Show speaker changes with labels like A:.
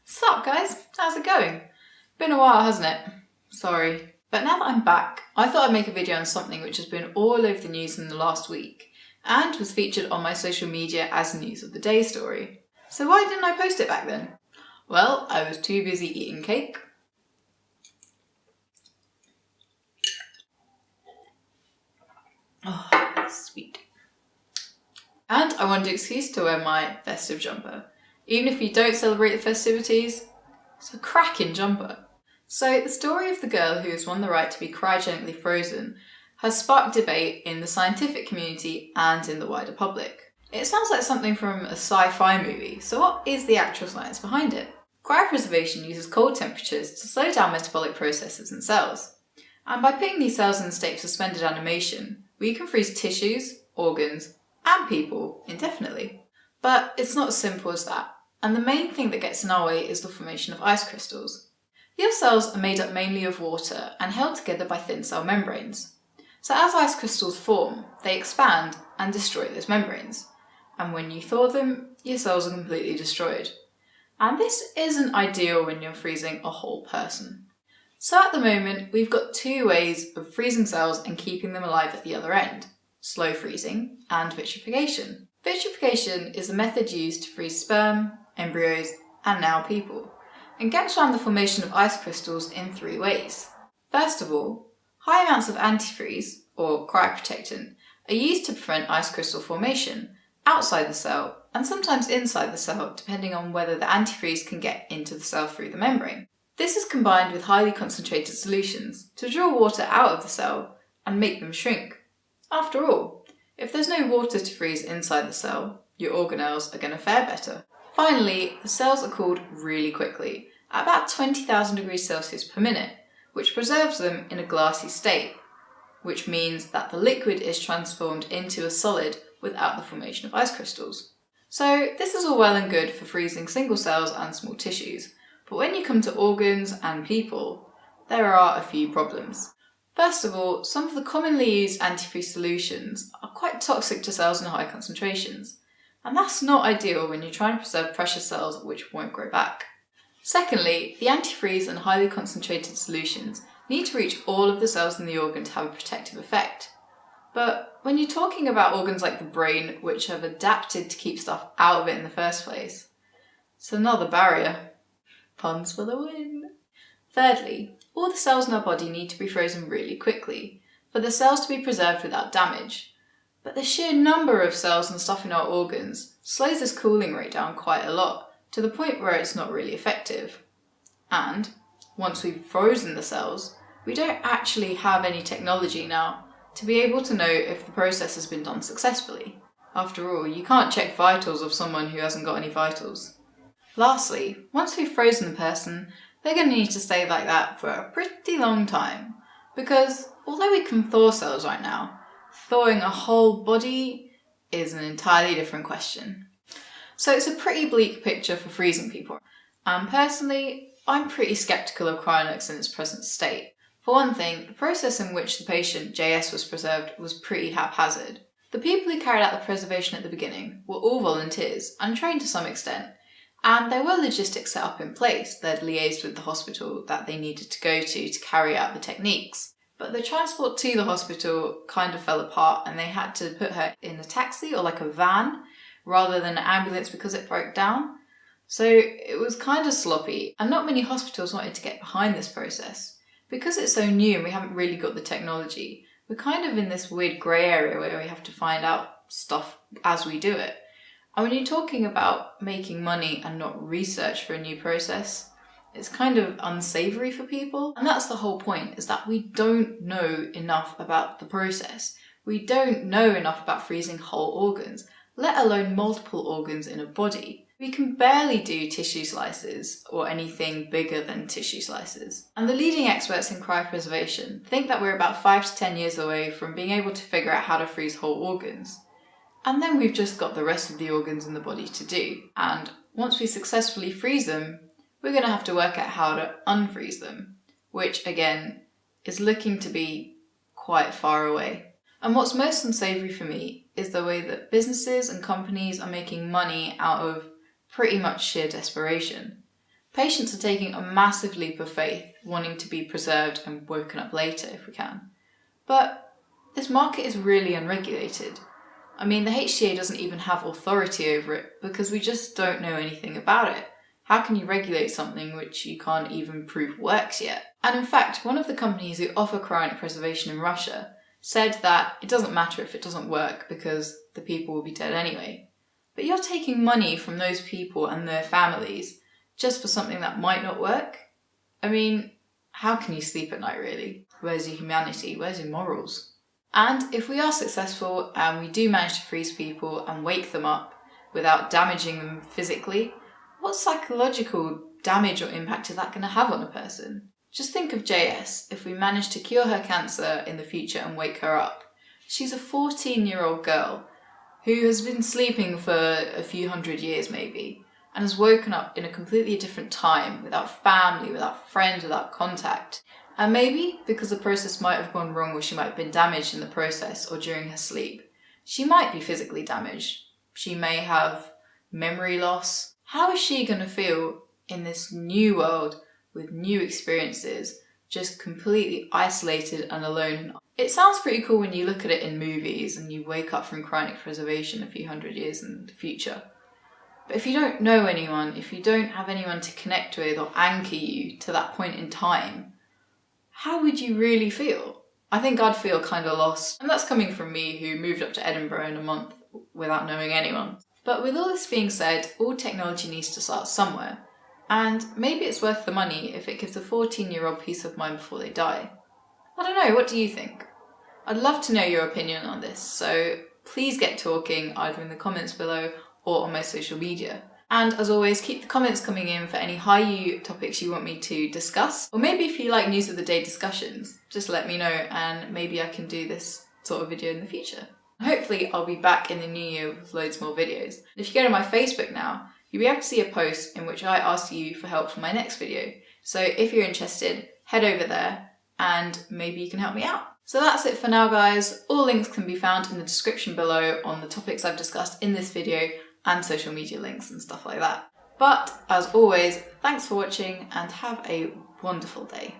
A: Sup guys, how's it going? Been a while, hasn't it? Sorry. But now that I'm back, I thought I'd make a video on something which has been all over the news in the last week and was featured on my social media as a news of the day story. So why didn't I post it back then? Well, I was too busy eating cake. Oh, sweet. And I wanted an excuse to wear my festive jumper. Even if you don't celebrate the festivities, it's a cracking jumper. So the story of the girl who has won the right to be cryogenically frozen has sparked debate in the scientific community and in the wider public. It sounds like something from a sci-fi movie, so what is the actual science behind it? Cryopreservation uses cold temperatures to slow down metabolic processes in cells. And by putting these cells in a state of suspended animation, we can freeze tissues, organs, and people indefinitely. But it's not as simple as that. And the main thing that gets in our way is the formation of ice crystals. Your cells are made up mainly of water and held together by thin cell membranes. So as ice crystals form, they expand and destroy those membranes. And when you thaw them, your cells are completely destroyed. And this isn't ideal when you're freezing a whole person. So at the moment, we've got two ways of freezing cells and keeping them alive at the other end: slow freezing and vitrification. Vitrification is the method used to freeze sperm, embryos, and now people, and gets around the formation of ice crystals in three ways. First of all, high amounts of antifreeze, or cryoprotectant, are used to prevent ice crystal formation outside the cell and sometimes inside the cell, depending on whether the antifreeze can get into the cell through the membrane. This is combined with highly concentrated solutions to draw water out of the cell and make them shrink. After all, if there's no water to freeze inside the cell, your organelles are going to fare better. Finally, the cells are cooled really quickly, at about 20,000 degrees Celsius per minute, which preserves them in a glassy state, which means that the liquid is transformed into a solid without the formation of ice crystals. So this is all well and good for freezing single cells and small tissues, but when you come to organs and people, there are a few problems. First of all, some of the commonly used antifreeze solutions are quite toxic to cells in high concentrations, and that's not ideal when you're trying to preserve precious cells which won't grow back. Secondly, the antifreeze and highly concentrated solutions need to reach all of the cells in the organ to have a protective effect. But when you're talking about organs like the brain, which have adapted to keep stuff out of it in the first place, it's another barrier. Puns for the win! Thirdly, all the cells in our body need to be frozen really quickly for the cells to be preserved without damage. But the sheer number of cells and stuff in our organs slows this cooling rate down quite a lot, to the point where it's not really effective. And once we've frozen the cells, we don't actually have any technology now to be able to know if the process has been done successfully. After all, you can't check vitals of someone who hasn't got any vitals. Lastly, once we've frozen the person, they're going to need to stay like that for a pretty long time, because although we can thaw cells right now, thawing a whole body is an entirely different question. So it's a pretty bleak picture for freezing people, and personally, I'm pretty sceptical of cryonics in its present state. For one thing, the process in which the patient, JS, was preserved was pretty haphazard. The people who carried out the preservation at the beginning were all volunteers and trained to some extent, and there were logistics set up in place. They'd liaised with the hospital that they needed to go to carry out the techniques. But the transport to the hospital kind of fell apart, and they had to put her in a taxi or like a van rather than an ambulance because it broke down. So it was kind of sloppy, and not many hospitals wanted to get behind this process. Because it's so new and we haven't really got the technology, we're kind of in this weird grey area where we have to find out stuff as we do it. And when you're talking about making money and not research for a new process, it's kind of unsavoury for people. And that's the whole point, is that we don't know enough about the process. We don't know enough about freezing whole organs, let alone multiple organs in a body. We can barely do tissue slices or anything bigger than tissue slices. And the leading experts in cryopreservation think that we're about 5 to 10 years away from being able to figure out how to freeze whole organs. And then we've just got the rest of the organs in the body to do. And once we successfully freeze them, we're going to have to work out how to unfreeze them, which again is looking to be quite far away. And what's most unsavoury for me is the way that businesses and companies are making money out of pretty much sheer desperation. Patients are taking a massive leap of faith, wanting to be preserved and woken up later if we can. But this market is really unregulated. I mean, the HTA doesn't even have authority over it because we just don't know anything about it. How can you regulate something which you can't even prove works yet? And in fact, one of the companies who offer cryonic preservation in Russia said that it doesn't matter if it doesn't work because the people will be dead anyway. But you're taking money from those people and their families just for something that might not work? I mean, how can you sleep at night really? Where's your humanity? Where's your morals? And if we are successful and we do manage to freeze people and wake them up without damaging them physically, what psychological damage or impact is that going to have on a person? Just think of JS. If we manage to cure her cancer in the future and wake her up, she's a 14-year-old girl who has been sleeping for a few hundred years maybe, and has woken up in a completely different time, without family, without friends, without contact. And maybe, because the process might have gone wrong or she might have been damaged in the process or during her sleep, she might be physically damaged. She may have memory loss. How is she going to feel in this new world with new experiences, just completely isolated and alone? It sounds pretty cool when you look at it in movies and you wake up from cryonic preservation a few hundred years in the future. But if you don't know anyone, if you don't have anyone to connect with or anchor you to that point in time, how would you really feel? I think I'd feel kind of lost. And that's coming from me who moved up to Edinburgh in a month without knowing anyone. But with all this being said, all technology needs to start somewhere. And maybe it's worth the money if it gives a 14-year-old peace of mind before they die. I don't know, what do you think? I'd love to know your opinion on this, so please get talking either in the comments below or on my social media. And as always, keep the comments coming in for any high-U topics you want me to discuss. Or maybe if you like news of the day discussions, just let me know and maybe I can do this sort of video in the future. Hopefully I'll be back in the new year with loads more videos. If you go to my Facebook now, you'll be able to see a post in which I ask you for help for my next video. So if you're interested, head over there and maybe you can help me out. So that's it for now, guys. All links can be found in the description below on the topics I've discussed in this video and social media links and stuff like that. But as always, thanks for watching and have a wonderful day.